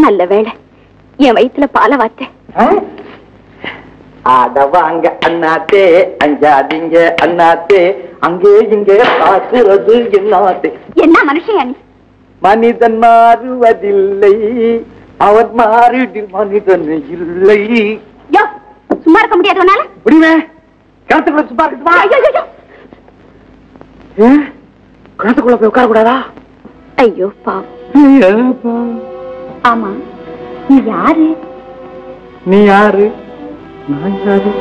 நல்ல வேளை என் வயிற்றுல பாலை வாத்தேன். அடவாங்க அண்ணாத்தே, அஞ்சாதீங்க அண்ணாத்தே, அங்கே இங்கே பார்க்கிறது என்னாத்தே. என்ன மனுஷன்? மனிதன் மாறுவதில்லை, அவர் மாறிடில் மனிதன் இல்லை. சும்மா இருக்க முடியாது. முடியுமே, கிணத்துக்குள்ள சும்மா இருக்குமா? கிணத்துக்குள்ள போய் உட்கார கூடாதா? ஐயோ பாவம். ஆமா, நீ யாரு? நீ யாரு? நான் யாரு?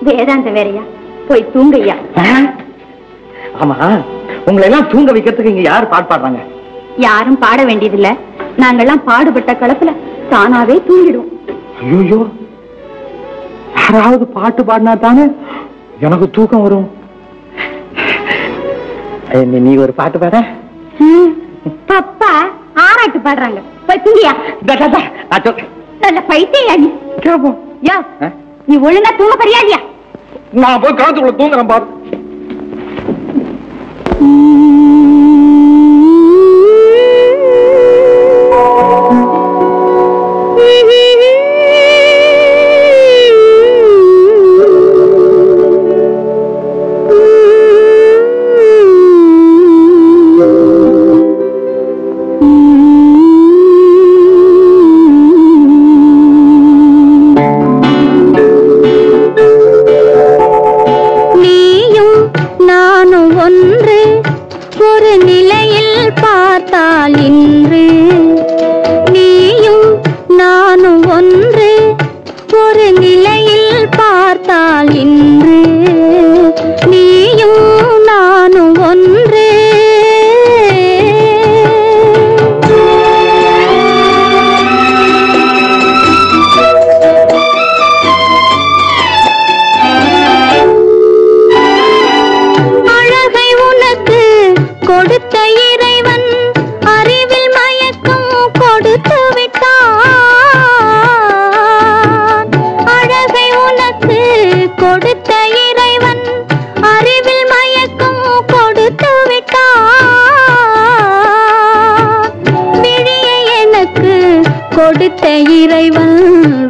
வேதாந்த வேறையா? போய் தூங்கையா. ஆமா, உங்களை எல்லாம் தூங்க வைக்கிறதுக்கு இங்க யாரு பாட்டு பாடுறாங்க? யாரும் பாட வேண்டியதில்லை. நாங்கெல்லாம் பாடுபட்ட களத்துல தானாவே தூங்கிடுவோம். ஐயோ, யாராவது பாட்டு பாடினா தானே எனக்கு தூக்கம் வரும். நீ ஒரு பாட்டு பாட. அப்பா ஆராட்டு பாடுறாங்க, போய் தூங்கியா. நல்ல பைத்தியா நீ. கேப்போம். நீ ஒழுங்கா தூங்க பரியாதியா? நான் போய் காலத்துக்குள்ள தூங்குறேன் பாரு.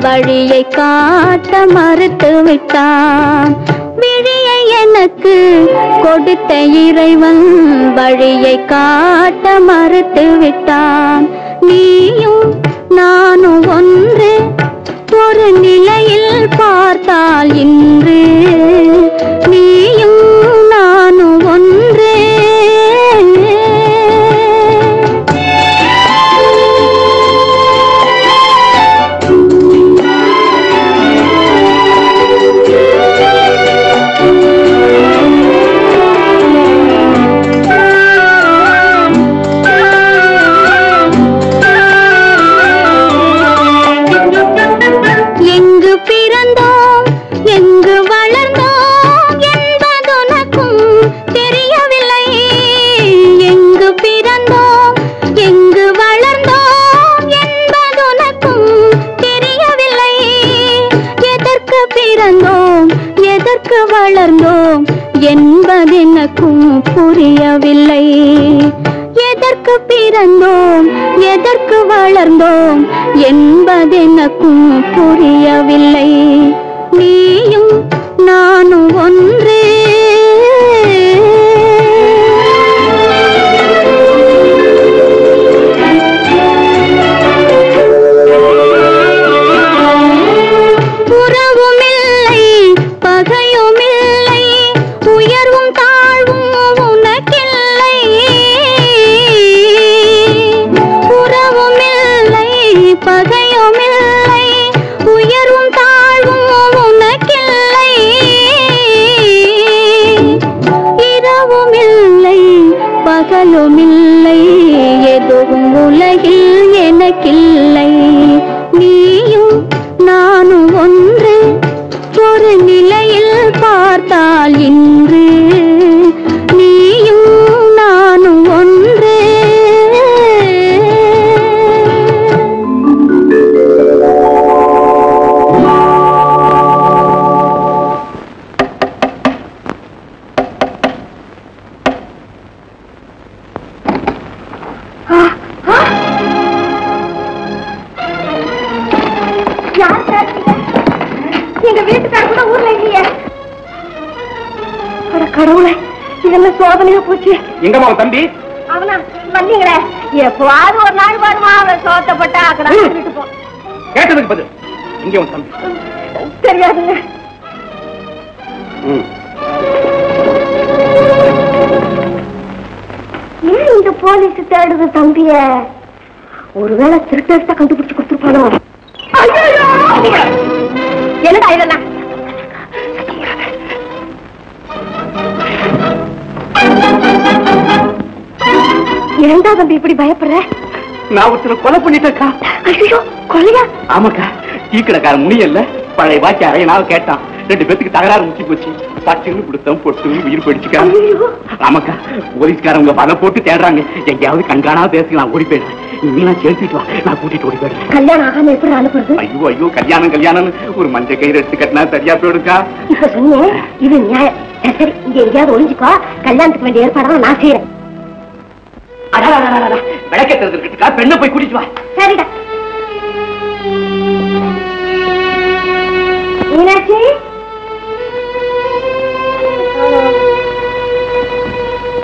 வழியை காட்ட மறுத்து விட்டான். விழியை எனக்கு கொடுத்த இறைவன் வழியை காட்ட மறுத்து விட்டான். நீயும் நானும் ஒன்று, ஒரு நிலையில் பார்த்தால் இன்று நீயும் நானும் ஒன்று. வளர்ந்தோம் என்பதெனக்கும் புரியவில்லை. எதற்கு பிறந்தோம், எதற்கு வளர்ந்தோம் என்பதெனக்கும் புரியவில்லை. நீயும் நானும் ஒன்றே. பகலுமில்லை, எதுவும் உலகில் எனக்கில்லை. நீயும் நானும் ஒன்று, ஒரு நிலையில் பார்த்தால் இன்று நீயும் நானும் ஒன்று. என்ன சோதனையா போச்சு. எங்கம்மா உன் தம்பி? அவனா வந்தீங்களே, எப்பவாவது ஒரு நாள் வருமா, அவன் சோத்தப்பட்டா சொல்லிட்டு போ. கேட்டதுக்கு பதில். இங்க உன் தம்பி? தெரியாதுங்க. ஏன் இந்த போலீஸ் தேடுது தம்பிய? ஒருவேளை திருட்ட கண்டுபிடிச்சு கொடுத்துருப்பானோ? என்னடா இதெல்லாம்? ஏண்டா தம்பி இப்படி பயப்படுற? நான் ஒருத்தனை கொலை பண்ணிட்டேக்கா. ஐயோ, கொலையா? ஆமாக்கா, டீக்கடைக்கார முனியல்ல பழைய பாக்கி அறையனால கேட்டான். 2 பேத்துக்கு தகராறு முச்சி போச்சு. பட்டுன்னு கொடுத்தோம், பொட்டு உயிர் போயிடுச்சுக்கா. ஆமாக்கா, போலீஸ்காரங்க பல போட்டு தேடுறாங்க. எங்கேயாவது கண்காணாம பேசலாம், ஓடி போயிடுறேன். நீ நான் சேர்த்துட்டு வா, நான் கூட்டிட்டு ஓடி போயிடுறேன். கல்யாணம் ஆகாம எப்படி அனுப்புறது? ஐயோ ஐயோ, கல்யாணம் ஒரு மஞ்சள் கயிறு எடுத்து கட்டினா சரியா போயிடுக்கா. இப்ப சொன்னேன், இது நியாயம். சரி, இங்க எங்கேயாவது ஒளிஞ்சுக்கோ, கல்யாணத்துக்கு வேண்டிய ஏற்பாடு நான் செய்யறேன். விளக்கத்துக்கா பெண்ணை போய் கூட்டிட்டு வா. சரிடா. மீனாட்சி,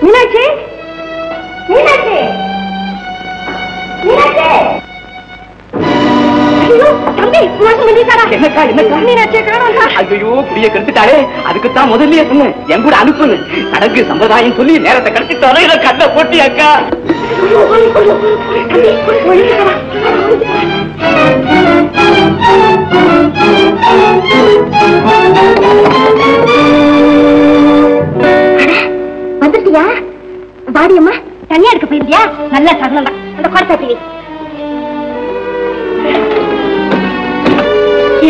மீனாட்சி, மீனாட்சி, மீனாட்சி. ஐயோ தம்பி, மோசம் பண்ணிட்டாரா? என்னக்கா என்னக்கா? மீனாட்சியை காணோம்க்கா. ஐயோ, குடிய கெடுத்துட்டாளே. அதுக்குத்தான் முதல்லயே சொன்னேன், என் கூட அனுப்புன்னு. சடங்கு சம்பிரதாயம் சொல்லி நேரத்தை கெடுத்துட்டாலே இதை கண்ண போட்டியாக்கா. வந்துட்டியா? பாடியம்மா, தனியா இருக்க போயிருந்தியா? நல்ல சரணம் தான். அந்த குறைச்சாட்டி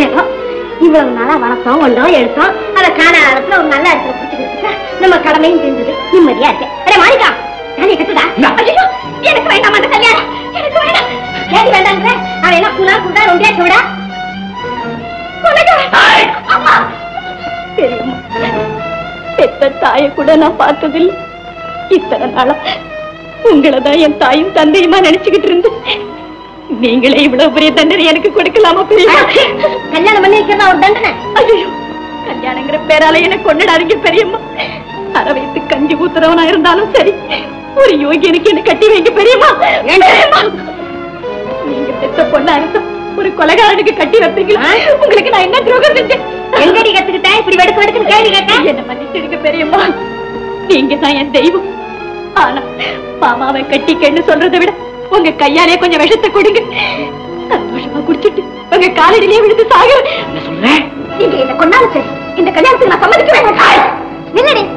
ஏதோ இவ்வளவு நாளா வளர்த்தோம், ஒன்றோம் எடுத்தோம். அதை காணாத ஒரு நல்ல இடத்துல பிடிச்சிக்கிட்டு நம்ம கடமையும் தெரிஞ்சது, நிம்மதியா இருக்கேன். மாணிக்கா, தாலியை கட்டுதா? எனக்கு வேண்டாம் அந்த கல்யாணம், எனக்கு வேண்டாம். ஏடி வேண்டாங்கிற? அவன் என்ன குணா குண்டா ரொண்டியா விடா? பெத்த தாயை கூட நான் பார்த்ததில்லை. இத்தனை நாளா உங்களதான் என் தாயும் தந்தையுமா நினைச்சுக்கிட்டு இருந்தேன். நீங்களே இவ்வளவு பெரிய தண்டனை எனக்கு கொடுக்கலாமா? பெரியம்மா, கல்யாணம் பண்ணி வைக்கிறதா ஒரு தண்டனை? ஐயோ, கல்யாணங்கிற பேரால எனக்கு கொண்டாடாதீங்க பெரியம்மா. அரை வயசு கஞ்சி ஊத்துறவனா இருந்தாலும் சரி, ஒரு யோகியனுக்கு என்ன கட்டி வைங்க பெரியம்மா. நீங்க பெத்த பொண்ணா இருந்தா ஒரு கொலைகாரனுக்கு கட்டி வைப்பீங்களா? உங்களுக்கு நான் என்ன துரோகம் செஞ்சேன்? எங்கடி கத்துக்கிட்டேன் இப்படி வெடுக்க வெடுக்கு கேள்வி கேட்டேன்? என்ன மன்னிச்சிடுங்க பெரியம்மா, நீங்க தான் என் தெய்வம். ஆனா மாமாவை கட்டிக்கன்னு சொல்றதை விட உங்க கையாலே கொஞ்சம் விஷத்தை கொடுங்க. சந்தோஷமா குடிச்சிட்டு உங்க காலடியிலே விழுந்து சாகுறேன். சொல்றேன், நீங்க என்ன கொண்டாலும் சரி, இந்த கல்யாணத்துக்கு நான் சம்மதிக்கிறேன்.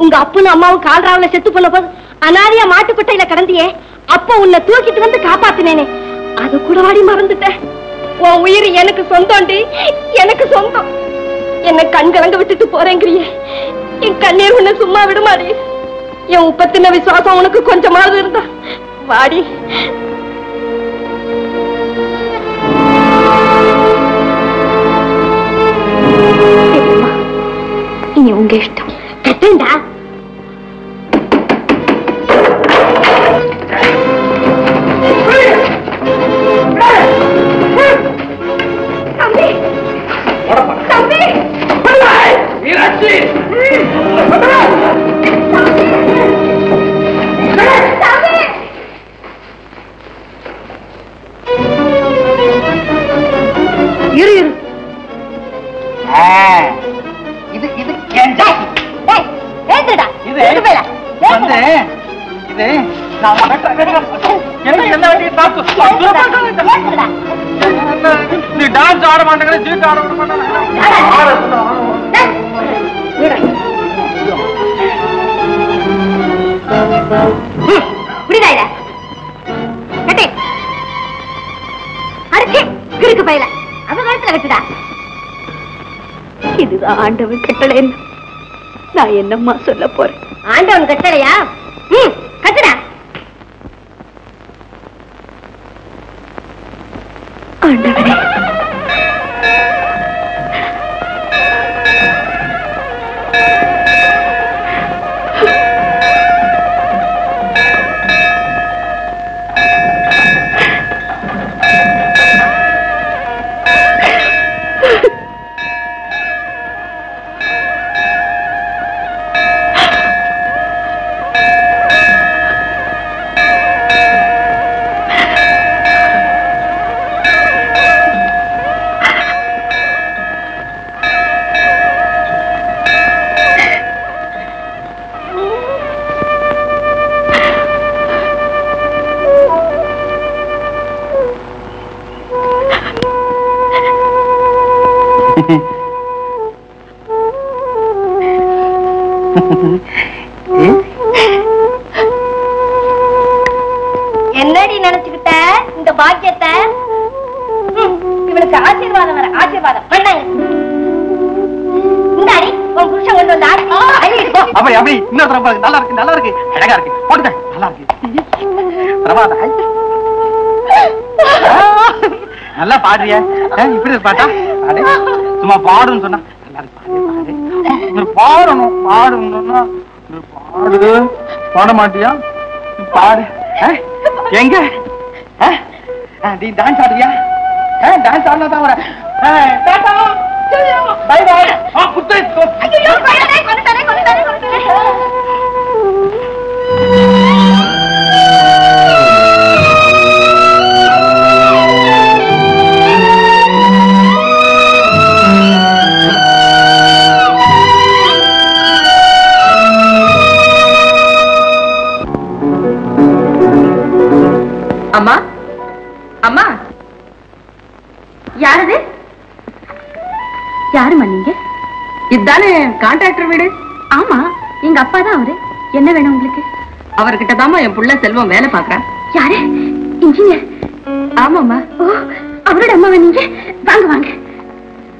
உங்க அப்பனும் அம்மாவும் கால்ராவில செத்து போன போது அனாதையா மாட்டுக்கொட்டையில கடந்தியே, அப்ப உன்னை தூக்கிட்டு வந்து காப்பாத்தினேனே, அது கூட வாடி மறந்துட்டேன். உன் உயிர் எனக்கு சொந்தம்டி, எனக்கு சொந்தம். என்ன கண் கலங்க விட்டுட்டு போறேங்கிறியே, என் கண்ணீர் உன்னை சும்மா விடுமாடி. என் உப்பத்தின விசுவாசம் உனக்கு கொஞ்சமாவது இருந்தா வாடி. இனி உங்க இஷ்டம். கட்டேண்டா. தம்பி, தம்பி, மீனாட்சி, இரு இரு. இது இது கேண்டா. டேய், ஏத்துடா. இது வந்து இது நான் எனக்கு என்ன வேண்டிய பாத்து. ஏத்துடா. நீ டான்ஸ் ஆட மாட்டேங்கற, ஜீட் ஆட மாட்டேங்கற. புரியுதா? கட்டே அடிச்சு கிறுக்கு பையில அவன் கழுத்துல வச்சுடா. இதுதான் ஆண்டவன் கட்டளை. நான் என்னம்மா சொல்ல போறேன்? ஆண்டவன் கட்டளையா? கட்டுடா. ஆண்டவனே, என்னடி நினைச்சுக்கிட்ட இந்த பாக்கியத்தை? இவனுக்கு ஆசீர்வாதம் வர ஆசீர்வாதம் பண்ணாங்க. இந்தாடி உன் புருஷன் கொண்டு வந்த அப்படி அப்படி இன்னொரு நல்லா இருக்கு நல்லா இருக்கு அழகா இருக்கு போட்டுக்க நல்லா இருக்கு பிரபாதா நல்லா பாடுறிய இப்படி பாட்டா சும்மா பாடுன்னு சொன்னா நல்லா இருக்கு பாடணும் பாடணும்னா பாடு பாட மாட்டியா பாடு எங்க நீ டான்ஸ் ஆடுறியா டான்ஸ் ஆடலாம் தான் வர பை பை குத்து அம்மா அம்மா யாரது? யாருமா நீங்க? இதுதானே கான்ட்ராக்டர் வீடு? ஆமா எங்க அப்பா தான் அவரு. என்ன வேணும் உங்களுக்கு? அவர்கிட்ட தாமா என் புள்ள செல்வம் வேலை பாக்குறேன். யாரு? இன்ஜினியர்? ஆமாம்மா. ஓ அவரோட அம்மாவா நீங்க? வாங்க வாங்க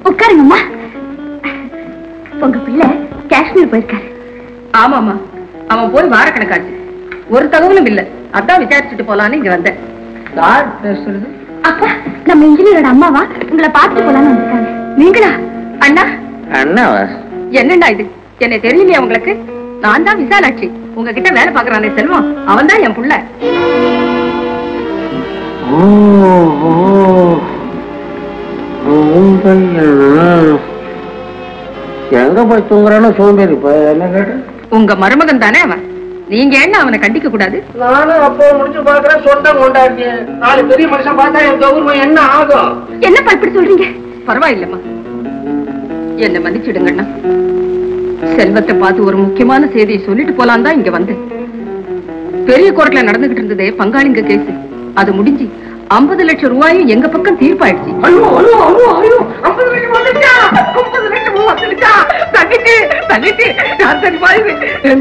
உட்காருங்கம்மா. உங்க பிள்ளை காஷ்மீர் போயிருக்காரு. ஆமாம்மா அவன் போய் வாரக்கணக்காச்சு. ஒரு தகவலும் இல்ல. அதான் விசாரிச்சுட்டு போலான்னு இங்க வந்தேன். அப்பா நம்ம இன்ஜினியரோட அம்மாவா உங்களை பார்த்துட்டு போலான்னு வந்திருக்காங்க. நீங்களா? அண்ணா அண்ணாவா? என்னண்டா இது? என்ன தெரியலையா உங்களுக்கு? நான் தான் விசாலாட்சி. உங்ககிட்ட வேலை பாக்குறானே செல்வம் அவன் தான் என் புள்ள. எங்க போய் தூங்குறானோ சோம்பேறி என்ன கேட்டு? உங்க மருமகன் தானே அவன். நீங்க என்ன அவனை கண்டிக்க கூடாது? நானும் அப்போ முடிச்சு பாக்குறேன் சொந்தம் கொண்டாடுங்க. நாலு பெரிய மனுஷன் பார்த்தா என் கௌரவம் என்ன ஆகும்? என்னப்பா இப்படி சொல்றீங்க? பரவாயில்லம்மா என்ன மன்னிச்சிடுங்கண்ணா. செல்வத்தை பார்த்து ஒரு முக்கியமான செய்தியை சொல்லிட்டு போலாம் தான் இங்க வந்தேன். பெரிய கோர்ட்ல நடந்துகிட்டு இருந்ததே பங்காளிங்க கேஸ். அது முடிஞ்சு 50 லட்சம் ரூபாயும் எங்க பக்கம் தீர்ப்பாயிடுச்சு.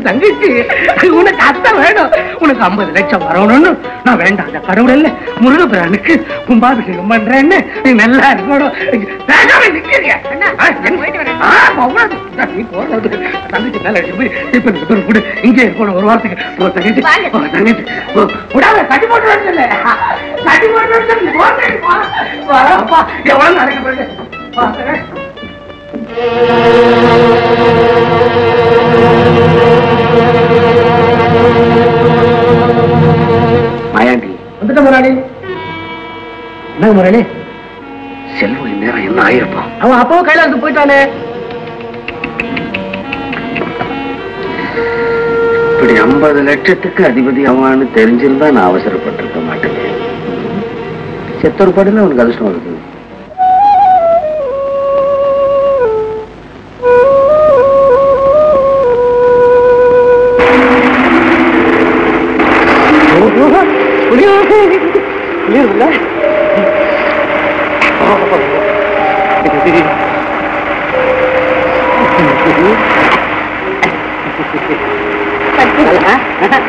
தங்கச்சி உனக்கு அத்தை வேணும். உனக்கு 50 லட்சம் வரணும்னு நான் வேண்டாம் கடவுள் முருகபிரானுக்கு கும்பாபிஷேகம் பண்றேன்னு நீ நல்லா இருக்கணும். தங்கச்சி மேல இங்கே இருக்கணும் ஒரு வாரத்துக்கு. தங்கச்சி கட்டி போட்டு கட்டி வரப்பா எவ்வளவு நடக்க மாயாண்டி வந்துட்ட முராளி. என்ன முராளி? செல்வம் இந்நேரம் என்ன ஆயிருப்பான்? அவன் அப்போ கையில வந்து போயிட்டானே. இப்படி 50 லட்சத்துக்கு அதிபதி அவன்னு தெரிஞ்சிருந்தா நான் அவசரப்பட்டிருக்க மாட்டேன். செத்தொரு பாடுல அவனுக்கு அதிர்ஷ்டம் வருது.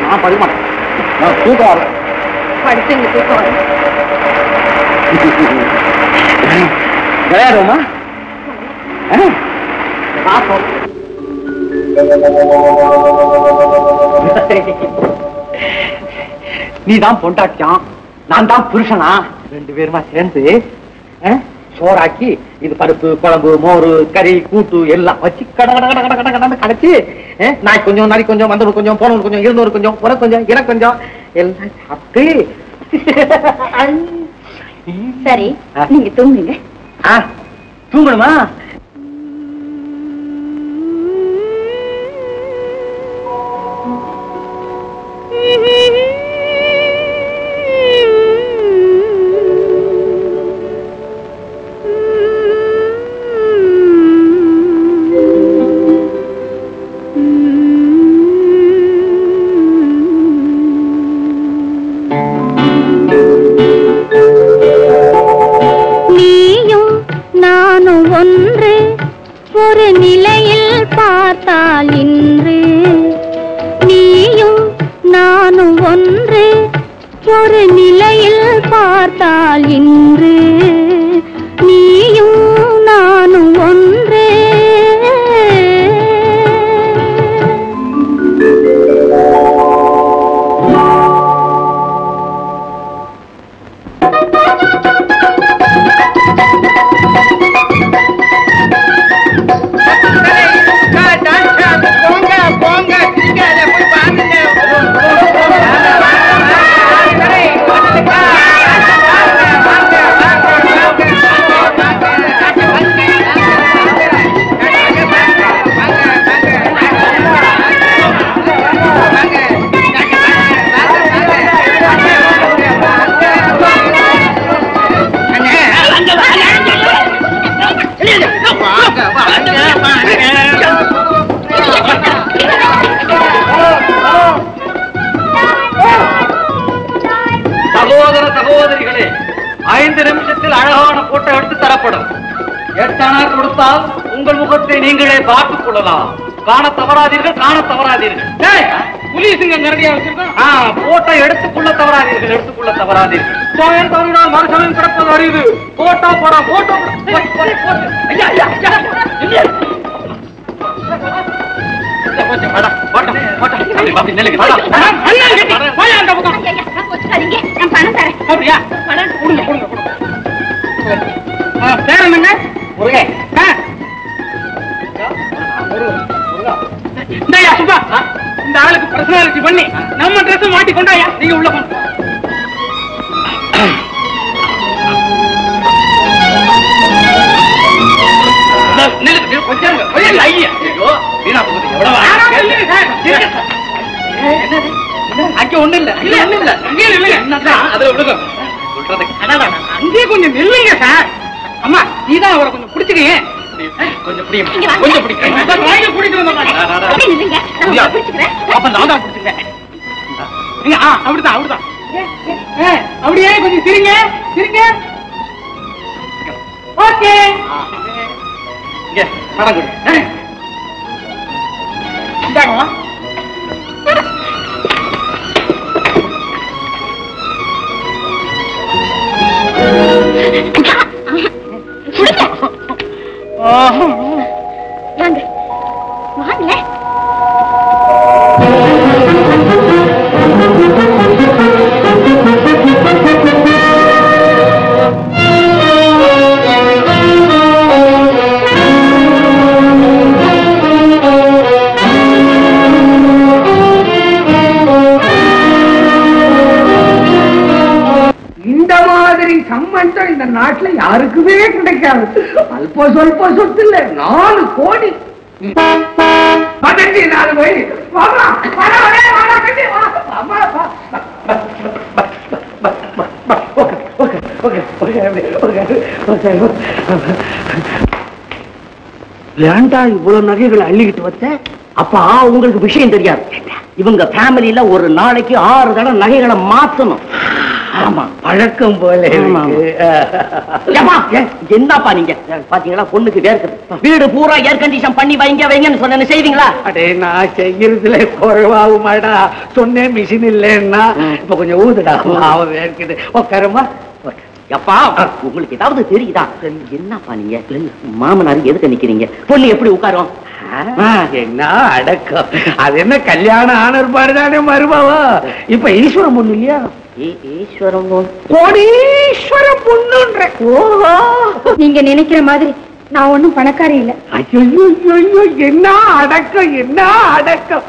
நான் படிக்க மாட்டேன். நான் தூக்கம் வரல. படிச்சு இங்க தூக்கம் வரல. விளையாடுவோமா? நீதான் பொண்டாட்டியான், நான் தான் புருஷனா. 2 பேருமா சேர்ந்து சோறாக்கி இது பருப்பு குழம்பு மோறு கறி கூட்டு எல்லாம் வச்சு கட கட கட கட கடந்து கடைச்சி நான் கொஞ்சம் நாளைக்கு கொஞ்சம் வந்தவங்க கொஞ்சம் போனவங்க கொஞ்சம் இருந்தவங்க கொஞ்சம் உனக்கு கொஞ்சம் எனக்கு கொஞ்சம் எல்லாம் சாப்பிட்டு சரி நீங்க தூங்குங்க. தூங்கணுமா? ஒன்று ஒரு நிலையில் பார்த்தால் இன்று நீயும் நானும் ஒன்றே. சகோதரிகளே, 5 நிமிஷத்தில் அழகான போட்டோ எடுத்து தரப்படும். 8 அணா கொடுத்தால் உங்கள் முகத்தை நீங்களே பார்த்துக் கொள்ளலாம். காண தவறாதீர்கள், காண தவறாதீர்கள். புலிசிங்க நிறைய வச்சிருக்கோம். போட்டோ எடுத்துக்கொள்ள தவறாதீர்கள், எடுத்துக்கொள்ள தவறாதீர்கள். சோழன் தமிழ்நாடு மறுசமயம் கிடப்பது அறியுது. போட்டோ போட போட்டோ இந்த ஆளுக்கு பர்சனாலிட்டி பண்ணி நம்ம ட்ரெஸ் மாட்டிக்கொண்டாயா நீங்க உள்ள போன அங்கே ஒண்ணு இல்ல அங்கே கொஞ்சம் நில்லுங்க சார். அம்மா நீதான் அவரை கொஞ்சம் பிடிச்சிருக்கீங்க. கொஞ்சம் கொஞ்சம் அப்படிதான் அப்படிதான் அப்படியே கொஞ்சம் சிரிங்க சிரிங்க. ஓகே வாங்க வாங்க. சம்பந்தம் இந்த நாட்டுல யாருக்குமே கிடைக்காது. அல்ப சொல்ப சொத்து இல்ல, 4 கோடி. 4 போய் ஏன்டா இவ்வளவு நகைகளை அள்ளிக்கிட்டு வச்ச? அப்பா உங்களுக்கு விஷயம் தெரியாது. இவங்க ஃபேமிலியில ஒரு நாளைக்கு 6 தடவை நகைகளை மாத்தணும். ஆமா, பழக்கம் போல. என்னப்பா நீங்க பாத்தீங்களா, பொண்ணுக்கு வேர்க்குது. வீடு பூரா ஏர் கண்டிஷன் பண்ணி வைங்கன்னு சொன்ன செய்வீங்களா? அடே நான் செய்யறதுல குறைவாகுமாடா. சொன்னேன் மிஷின் இல்லைன்னா இப்ப கொஞ்சம் ஊதுடா, அவன் வேர்க்குது. உட்காரமா. எப்பா உங்களுக்கு ஏதாவது தெரியுதா? என்னப்பா நீங்க மாமனார் எதுக்கு நிக்கிறீங்க? பொண்ணு எப்படி உட்காரும்? என்ன அடக்கம், அது என்ன கல்யாணம் ஆனர் பாருதானே மருமாவா. இப்ப ஈஸ்வரம் பொண்ணு இல்லையா? ஈஸ்வரம் கோடீஸ்வரம் பொண்ணுன்ற. ஓஹோ, நீங்க நினைக்கிற மாதிரி நான் ஒண்ணும் பணக்காரி இல்ல. ஐயோ என்ன அடக்கம், என்ன அடக்கம்.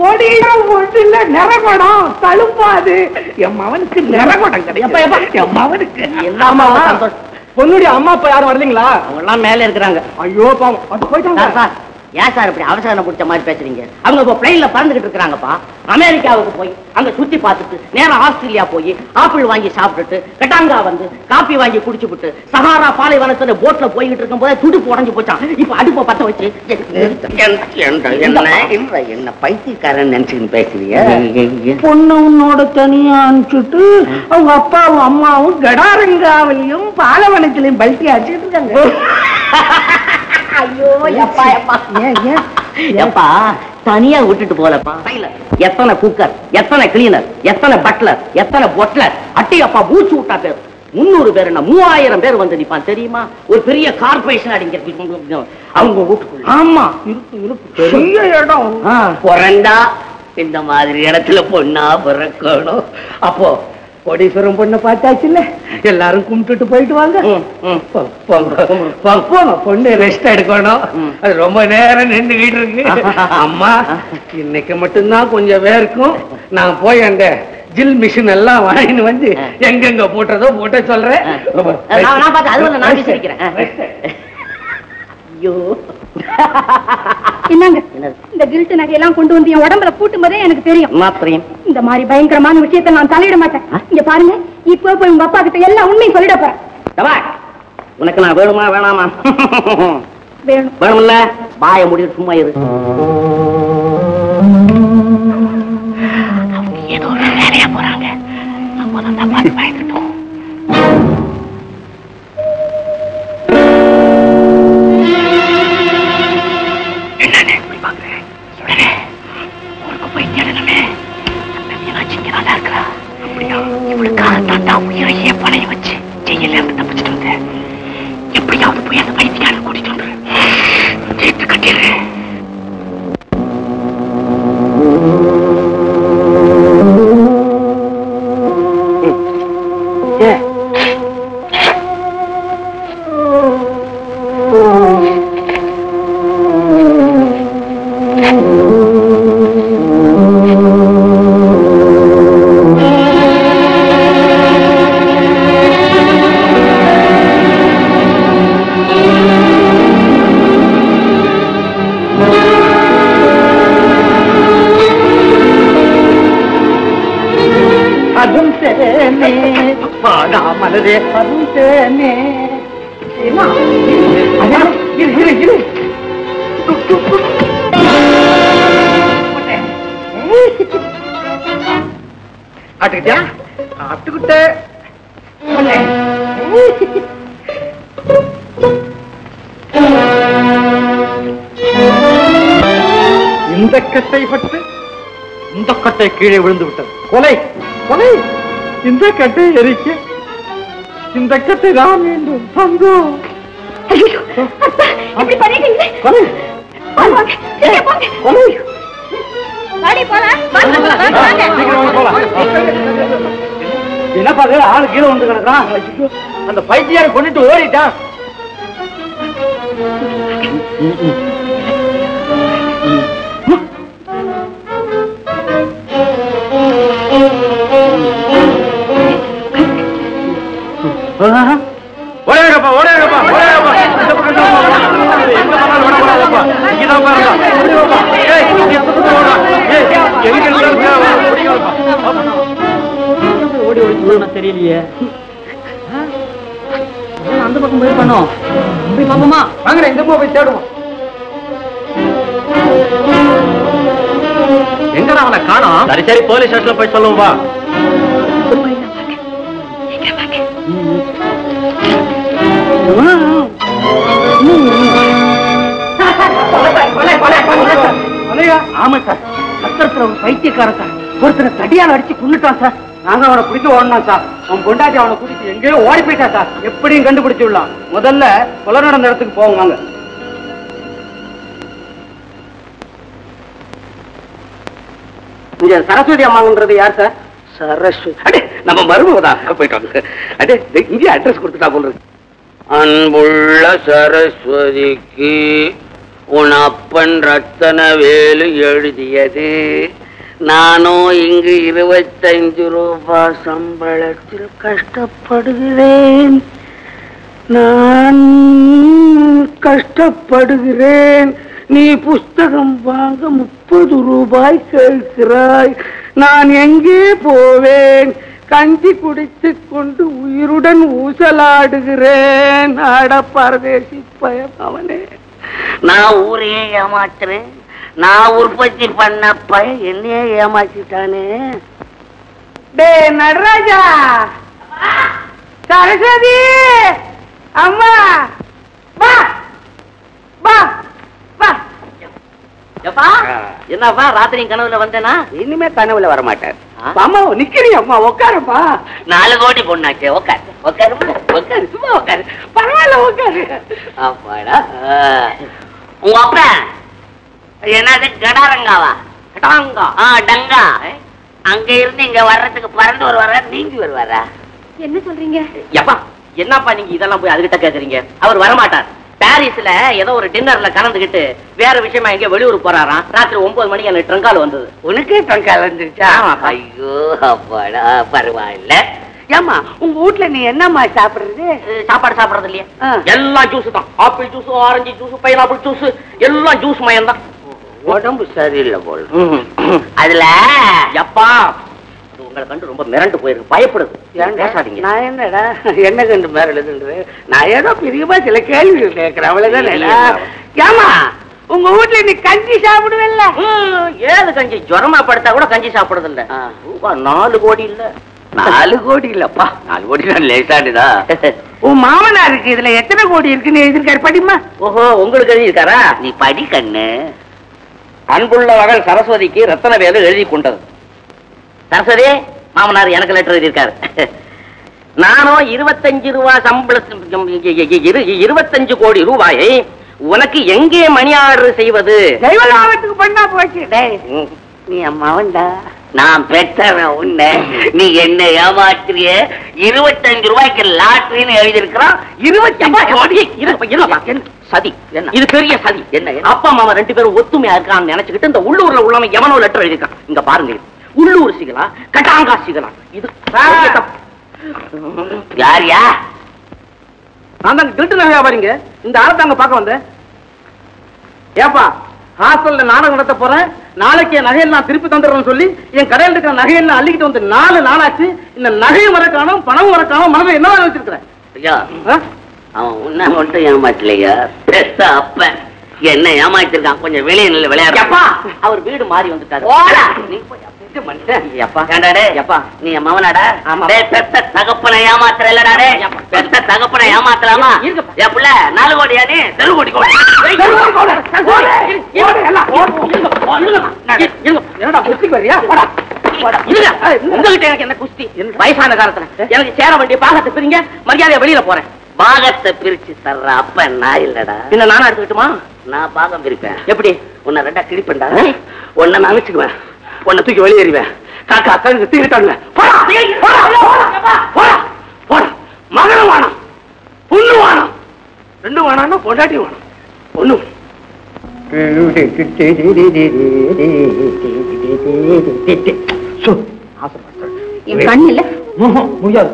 கோடீஸ்வரம் பொண்ணு இல்ல, நிறகுடம் தழும்பாது. என் மவனுக்கு நிறகுடம் கிடையாது. என் மவனுக்கு எல்லாமா சந்தோஷம். பொண்ணுடைய அம்மா அப்பா யாரும் வரலீங்களா? அவங்க எல்லாம் மேல இருக்கிறாங்க. ஐயோ பாவம், அது போயிட்டாங்க. ஏன் சார் இப்படி அவசரம் பிடிச்ச மாதிரி பேசுறீங்க? அவங்க இப்போ பிளைன்ல பறந்துகிட்டு இருக்காங்கப்பா. அமெரிக்காவுக்கு போய் அங்க சுத்தி பார்த்துட்டு நேரம் ஆஸ்திரேலியா போய் ஆப்பிள் வாங்கி சாப்பிட்டுட்டு கட்டாங்கா வந்து காப்பி வாங்கி குடிச்சுட்டு சஹாரா பாலைவனத்துல போட்ல போய்கிட்டு இருக்கும் போதே துடுப்பு உடஞ்சு போச்சான். இப்ப அடுப்பை பத்த வச்சு என்ன பைத்தியக்காரன் நினைச்சுன்னு பேசுறீங்க? பொண்ணு உன்னோட தனியா அனுப்பிச்சுட்டு அவங்க அப்பாவும் அம்மாவும் கடாரங்காவிலையும் பாலவனத்திலையும் பல்ட்டி அடிச்சுட்டு இருக்காங்க. ஐயோ எப்பா எப்பா எப்பா தனியா விட்டுட்டு போலப்பா. எத்தனை குக்கர், எத்தனை கிளீனர், எத்தனை பட்லர், எத்தனை பொட்லர், அட்டி அப்பா மூச்சு விட்டா பேர் 300 பேர் என்ன 3000 பேர் வந்து நிப்பான் தெரியுமா? ஒரு பெரிய கார்பரேஷன் அடிங்க அவங்க வீட்டுக்குள்ள. ஆமா பெரிய இடம். பிறந்தா இந்த மாதிரி இடத்துல பொண்ணா பிறக்கணும். அப்போ கோடீஸ்வரம் பொண்ணை பார்த்தாச்சு இல்ல, எல்லாரும் கும்பிட்டுட்டு போயிட்டு வாங்க. பொண்ணு ரெஸ்ட் எடுக்கணும், அது ரொம்ப நேரம் நின்றுகிட்டு இருக்கு. அம்மா இன்னைக்கு மட்டும்தான் கொஞ்சம் வேர்க்கும், நான் போய் அந்த ஜில் மிஷின் எல்லாம் வாங்கின்னு வந்து எங்கெங்க போட்டதோ போட்ட சொல்றேன். என்னங்க இந்த கில்ட் நகையெல்லாம் கொண்டு வந்து என் உடம்புல பூட்டும் போதே எனக்கு தெரியும். இந்த மாதிரி பயங்கரமான விஷயத்தை நான் தலையிட மாட்டேன். இங்க பாருங்க, இப்போ போய் உங்க அப்பா கிட்ட எல்லா உண்மையும் சொல்லிட போறேன். உனக்கு நான் வேணுமா வேணாமா? வேணும். வேணும்ல, வாய முடிவு சும்மா இரு. ஏதோ வேலையா போறாங்க, நம்ம தான் பார்த்து பயந்துட்டோம். உயிரையே பணைய வச்சு ஜெயில இருந்து தப்பிச்சுட்டு வந்து எப்படியாவது போய் அந்த வைத்தியாரை கூட்டிட்டு வந்து சேர்த்து கட்டிடு. இந்த கட்டை பட்டு இந்த கட்டை கீழே விழுந்து விட்டது. கொலை கொலை. இந்த கட்டை எரிக்க இந்த கட்டை தான் வேண்டும். பங்கு என்ன பாரு, ஆளு கீழே வந்து கிடக்கான். அந்த பைத்தியாரை கொண்டுட்டு ஓடிட்டான். ஓடேங்கப்பா ஓடேங்கப்பா ஓடேங்கப்பா. இந்த பக்கம் எங்க பண்ணாலும் ஓடக்கூடாதப்பா. இங்கதான் பாருங்க. ஓடி ஓடி தெரியலையே. அந்த பக்கம் போய் பண்ணோம். போய் பாப்போமா? வாங்க, இந்த போய் தேடுவோம். எங்கடா அவனை காணோம்? சரி சரி, போலீஸ் ஸ்டேஷன்ல போய் சொல்லுவோம். வா. ஆமா சார், சத்திரத்துல ஒரு பைத்தியக்காரன் சார் ஒருத்தனை தடியால அடிச்சு கொண்டுட்டான் சார். நாங்க அவனை பிடிக்க ஓடணும் சார். அவன் பொண்டாட்டி அவனை பிடிச்சி எங்கேயோ ஓடி போயிட்டா சார். எப்படியும் கண்டுபிடிச்சு விடலாம். முதல்ல கொலை நடந்த இடத்துக்கு போவோம் வாங்க. இங்க சரஸ்வதி அம்மாங்கிறது யார் சார்? சரஸ்வதி அடே நம்ம மருமகதான். போயிட்டு அடே இங்கே அட்ரஸ் கொடுத்துட்டா போல இருக்கு. அன்புள்ள சரஸ்வதிக்கு உன் அப்பன் ரத்தனவேலு எழுதியது. நானும் இங்கு 25 ரூபாய் சம்பளத்தில் கஷ்டப்படுகிறேன். நான் கஷ்டப்படுகிறேன். நீ புஸ்தகம் வாங்க 30 ரூபாய் கேட்கிறாய். நான் எங்கே போவேன்? கஞ்சி குடித்துக் கொண்டு உயிருடன் ஊசலாடுகிறேன். அட பரதேசி பயம் அவனே. நான் ஊரையே ஏமாத்துறேன். நான் உற்பத்தி பண்ண பையன் என்னையே ஏமாத்திட்டானே. டே நடராஜா, சரஸ்வதி அம்மா வா வா. எப்பா என்னப்பா ராத்திரி கனவுல வந்தேனா? இனிமே கனவுல வர மாட்டார். அம்மா நிக்கிறியா அம்மா? உட்காருப்பா. 4 கோடி பொண்ணாச்சே. உட்காரு உட்காரு உட்காரு, சும்மா உட்காரு. பரவாயில்ல உட்காரு. அப்பாடா. உங்க அப்பா என்னது கடாரங்காவா? கடாங்கா. டங்கா. அங்க இருந்து இங்க வர்றதுக்கு பறந்து வருவாரா நீங்கி வருவாரா? என்ன சொல்றீங்க? எப்பா என்னப்பா நீங்க இதெல்லாம் போய் அதுகிட்ட கேக்குறீங்க? அவர் வரமாட்டார். பாரிஸ்ல ஏதோ ஒரு டின்னர்ல கலந்துகிட்டு வேற விஷயமா எங்க வெளியூர் போறாராம். ராத்திரி 9 மணிக்கு எனக்கு ட்ரங்கால் வந்தது. உனக்கே ட்ரங்கால் வந்துருச்சா? ஐயோ அப்பாடா, பரவாயில்ல. ஏமா உங்க வீட்டுல நீ என்னம்மா சாப்பிடுறது? சாப்பாடு சாப்பிடுறது இல்லையா? எல்லாம் ஜூஸ் தான். Apple juice, orange juice, pineapple juice, எல்லாம் ஜூஸ் மயம் தான். உடம்பு சரியில்லை போல். அதுல எப்பா அது உங்களை கண்டு ரொம்ப மிரண்டு போயிருக்கு, பயப்படுது. பேசாதீங்க. நான் என்னடா என்ன கண்டு மேறது? நான் ஏதோ பிரியமா சில கேள்விகள் கேட்கிறேன், அவ்வளவுதான். ஏமா உங்க வீட்டுல நீ கஞ்சி சாப்பிடுவல்ல? ஏது கஞ்சி? ஜுரமா படுத்தா கூட கஞ்சி சாப்பிடுறது இல்ல. 4 கோடி இல்ல. 4 கோடி இல்லப்பா, 4 கோடி தான் லேசாடுதா. உன் மாமனாருக்கு இதுல எத்தனை கோடி இருக்குன்னு எழுதிருக்காரு, படிமா. ஓஹோ, உங்களுக்கு எழுதியிருக்காரா? நீ படி கண்ணு. அன்புள்ள மகள் சரஸ்வதிக்கு ரத்தனவேலு எழுதி கொண்டது. சரஸ்வதி, மாமனார் எனக்கு லெட்டர் எழுதியிருக்காரு. நானும் 25 ரூபாய் சம்பளம் 25 கோடி ரூபாயை உனக்கு எங்கே மணி ஆர்டர் செய்வது? தெய்வலாபத்துக்கு பண்ணா போச்சு. நீ அம்மாவன்டா, நான் பெற்றவன் உன்னை. நீ என்ன ஏமாற்றிய? 25 ரூபாய்க்கு லாட்டரின்னு எழுதியிருக்கிறான். 25 கோடி சதி. இது பெரிய சதி. என்ன அப்பா அம்மா 2 பேரும் ஒத்துமையா இருக்கான்னு நினைச்சுக்கிட்டு இந்த உள்ளூர்ல உள்ளவன் எவனோ லெட்டர் எழுதிருக்கான். இங்க பாருங்க, உள்ளூர் சிகலா கட்டாங்கா சிகலா. இது யாரியா? நான் தான் திருட்டு நகை வியாபாரிங்க. இந்த ஆளத்தை அங்க பார்க்க வந்தேன். ஏப்பா, ஹாஸ்டல்ல நாடகம் நடத்த போறேன், நாளைக்கு என் நகையில் நான் திருப்பி தந்துடுறேன்னு சொல்லி என் கடையில் இருக்கிற நகையெல்லாம் அள்ளிக்கிட்டு வந்து 4 நாளாச்சு. இந்த நகையும் வர காணும், பணமும் வர காணும். மனதை என்ன வச்சிருக்கிறேன்? ஐயா, அவன் உன்ன மட்டும் ஏமாற்றலையா? பெத்த அப்ப என்ன ஏமாத்திருக்கான். கொஞ்சம் வெளியே நில விளையாடுப்பா. அவர் வீடு மாறி வந்துட்டாரு. நீ மவனாடா? பெத்த தகப்பனை ஏமாத்துற இல்லடாடே. பெத்த தகப்பனை ஏமாத்தலாமா? என் பிள்ளை 4 கோடியா? நீ தெரு கோடி உங்ககிட்ட எனக்கு என்ன குஸ்தி? வயசான காலத்துல எனக்கு சேர வேண்டிய பாகத்தை பிரிங்க, மரியாதையா வெளியில போறேன். பாகத்தை பிரிச்சு தர்ற அப்ப நான் இல்லடா. என்ன நானா எடுத்துக்கிட்டுமா? நான் பாகம் பிரிப்பேன். எப்படி? உன்னை 2 கிழிப்பேன்டா. உன்னை நான் வச்சுக்குவேன், உன்னை தூக்கி வெளியேறிவேன். காக்கா கழுகு தீர்த்தாங்க. மகனும் வானம், பொண்ணு வானம். 2 வானா பொண்டாட்டி வானம். பொண்ணு என் கண் இல்ல முடியாது.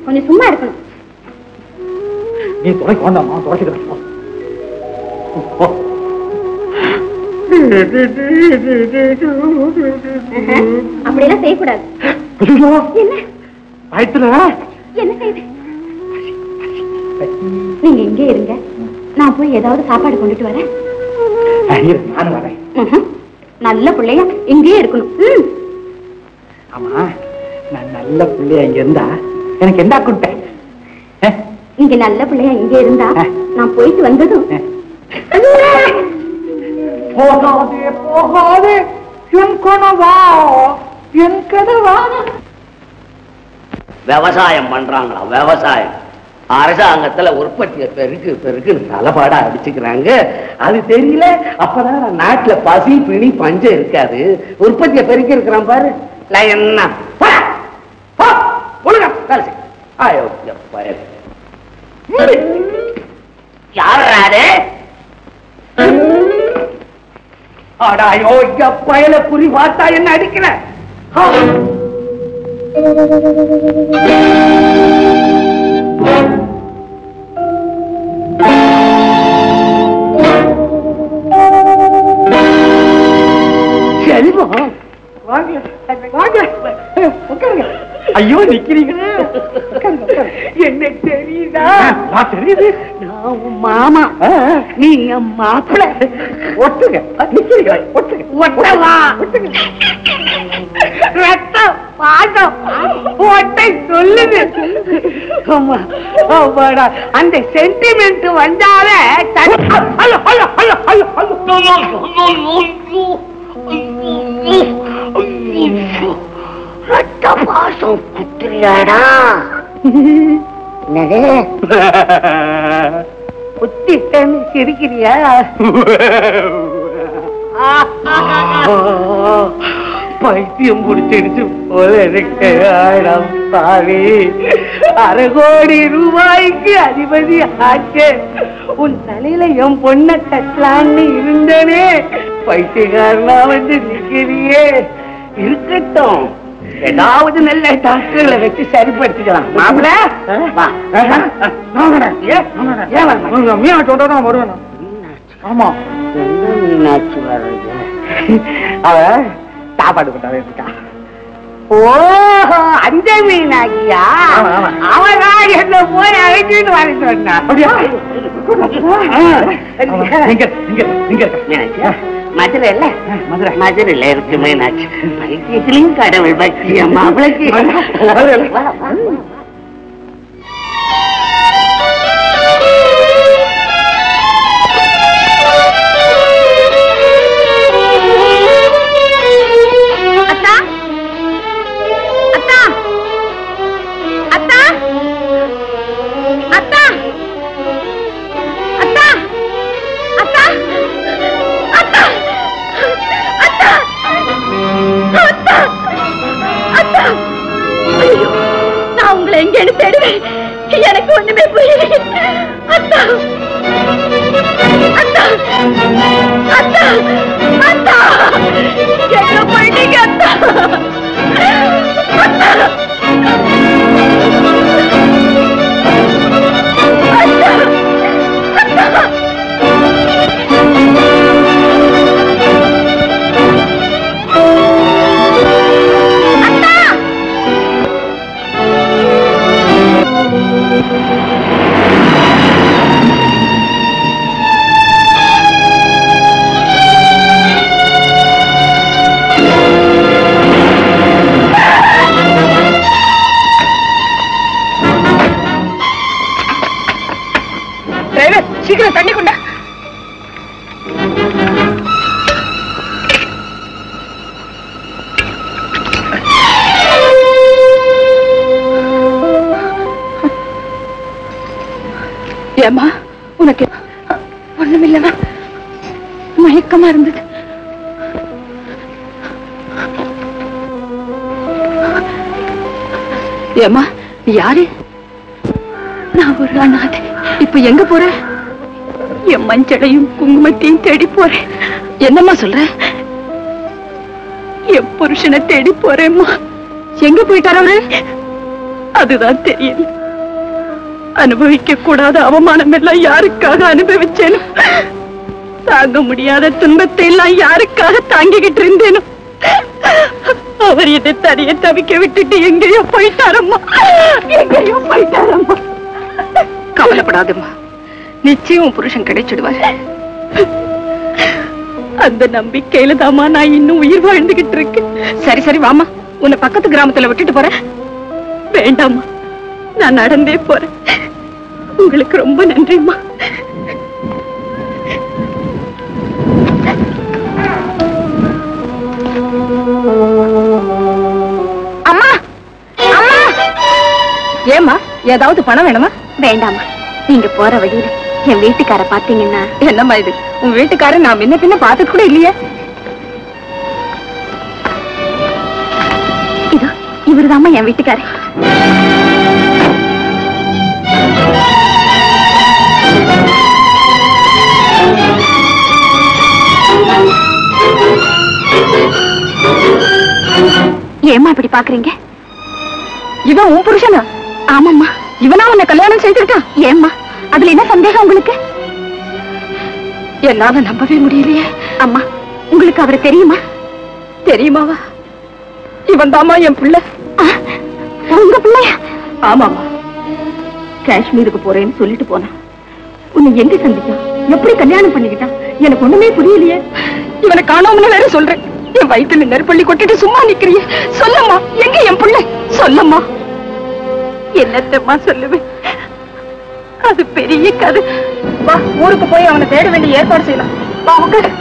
கொஞ்சம் சும்மா இருக்கணும். நீ துறைக்கு வேண்டாமா? துறைச்சுக்கிறேன். அப்படியெல்லாம் செய்யக்கூடாது. என்ன வயிற்றுல என்ன செய்யுது? நீங்க இங்கே இருங்க, நான் போய் ஏதாவது சாப்பாடு கொண்டுட்டு வரேன். நானும் வரேன். நல்ல பிள்ளையா இங்கேயே இருக்கணும். ஆமா, நான் நல்ல பிள்ளையா இங்க இருந்தா எனக்கு என்ன கொடுத்தேன்? நீங்க நல்ல பிள்ளையா இங்கே இருந்தா நான் போயிட்டு வந்ததும் போகாதே போகாதே என் கனவா, என் கனவா. விவசாயம் பண்றாங்களா? விவசாயம் அரசாங்கத்துல உற்பத்தியை பெருக்கு தலைப்பாடா அடிச்சுக்கிறாங்க. அது தெரியல. அப்பதான் நாட்டுல பசி பிணி பஞ்சம் இருக்காது. உற்பத்தியை பெருக்கி இருக்கிறான் பாரு. என்ன யாரு? அடாயோ, பயல குறி பார்த்தா என்ன அடிக்கிற? செல்வம், வாங்க வாங்க, உட்காருங்க. ஐயோ, நிக்கிறீங்களே. என்ன தெரியுதா? தெரியுது. நான் உன் மாமா, நீங்க மாப்பிள்ள. ஒட்டுங்க, நிக்கிறீங்களா? ஒட்டுங்க. ஒட்டவா? ரத்தம் பாதம் ஒட்டை சொல்லுது. ஆமா ஆமாடா, அந்த சென்டிமெண்ட் வந்தாலே ரத்த பாசம் குத்துறியாடா? குத்திட்டேன்னு சிரிக்கிறியா? பைத்தியம் முடிச்சிடுச்சு போல இருக்கு. பாவி, 1/2 கோடி ரூபாய்க்கு அதிபதி ஆச்சே. உன் தலையில என் பொண்ண கட்டலான்னு இருந்தனே, பைத்தியக்காரனா வந்து நிக்கிறியே. இருக்கட்டும், ஏதாவது நல்ல டாக்டர்களை வச்சு சரிப்படுத்திக்கலாம். மாப்பிள்ள மீனாட்சி வருவேன். ஆமா, எந்த மீனாட்சி வர்றது? அவ சாப்பாடு கொண்டாவே இருக்கா. ஓஹோ, அந்த மீனாட்சியா? அவதான் என்ன போய் அழைச்சிட்டு வாங்கிட்டு வந்தா. மதுரை இல்ல, மதுரையில இருக்கு மீனாட்சி. பைத்தியத்திலையும் கடவுள் பக்தியா மாப்பிளைக்கு. எங்க தேடுவேன், எனக்கு ஒண்ணுமே புரியல. அத்தா அத்தா அத்தா அத்தா, எங்க போயிட்டீங்க அத்தா? அத்தா சீக்கிரம் தண்ணி கொண்டா. ஏமா, உனக்கு ஒண்ணுமில்லமா? மயக்கமா இருந்தது. ஏமா, யாரு? நான் ஒரு அனாதை. இப்ப எங்க போற? என் மஞ்சளையும் குங்குமத்தையும் தேடி போறேன். என்னம்மா சொல்ற? என் புருஷனை தேடி போறேம்மா. எங்க போயிட்டார் அவரு? அதுதான் தெரியல. அனுபவிக்க கூடாத அவமானம் எல்லாம் யாருக்காக அனுபவிச்சேனோ, தாங்க முடியாத துன்பத்தை எல்லாம் யாருக்காக தாங்கிக்கிட்டு இருந்தேனோ, அவர் இதை தனிய தவிக்க விட்டுட்டு எங்கேயோ போயிட்டாரம்மா, எங்கேயோ போயிட்டாரம்மா. கவலைப்படாதம்மா, நிச்சயம் புருஷன் கிடைச்சிடுவார். அந்த நம்பிக்கையில தாமா நான் இன்னும் உயிர் வாழ்ந்துகிட்டு இருக்கேன். சரி சரி வாமா, உன்னை பக்கத்து கிராமத்துல விட்டுட்டு போறேன். வேண்டாமா, நான் நடந்தே போறேன். உங்களுக்கு ரொம்ப நன்றிம்மா. அம்மா அம்மா, ஏமா ஏதாவது பணம் வேணுமா? வேண்டாமா, நீங்க போற வழியில என் வீட்டுக்கார பாத்தீங்கன்னா. என்னம்மா இது, உன் வீட்டுக்கார நான் முன்ன பின்ன பார்த்தது கூட இல்லையே. இதோ இவருதாம்மா என் வீட்டுக்கார. ஏமா இப்படி பாக்குறீங்க? இவன் உன் புருஷனா? ஆமாம்மா. இவனா உன்னை கல்யாணம் செய்திருக்கான்? ஏம்மா, அதுல என்ன சந்தேகம் உங்களுக்கு? என்னால நம்பவே முடியலையே. அம்மா, உங்களுக்கு அவரை தெரியுமா? தெரியுமாவா? இவன் தாமா என் பிள்ளை. உங்க பிள்ளையா? ஆமாமா, காஷ்மீருக்கு போறேன்னு சொல்லிட்டு போனா. உன்னை எங்க சந்திச்சான், எப்படி கல்யாணம் பண்ணிக்கிட்டான், எனக்கு ஒண்ணுமே புரியலையே. இவனை காணோம்னு வேற சொல்றேன். என் வயிற்றுல நெருப்பள்ளி கொட்டிட்டு சும்மா நிக்கிறிய. சொல்லம்மா, எங்க என் பிள்ளை? சொல்லம்மா. என்னத்தம்மா சொல்லுவேன், அது பெரிய கதை. வா, ஊருக்கு போய் அவனை தேட வேண்டிய ஏற்பாடு செய்யலாம். வா உட்காரு.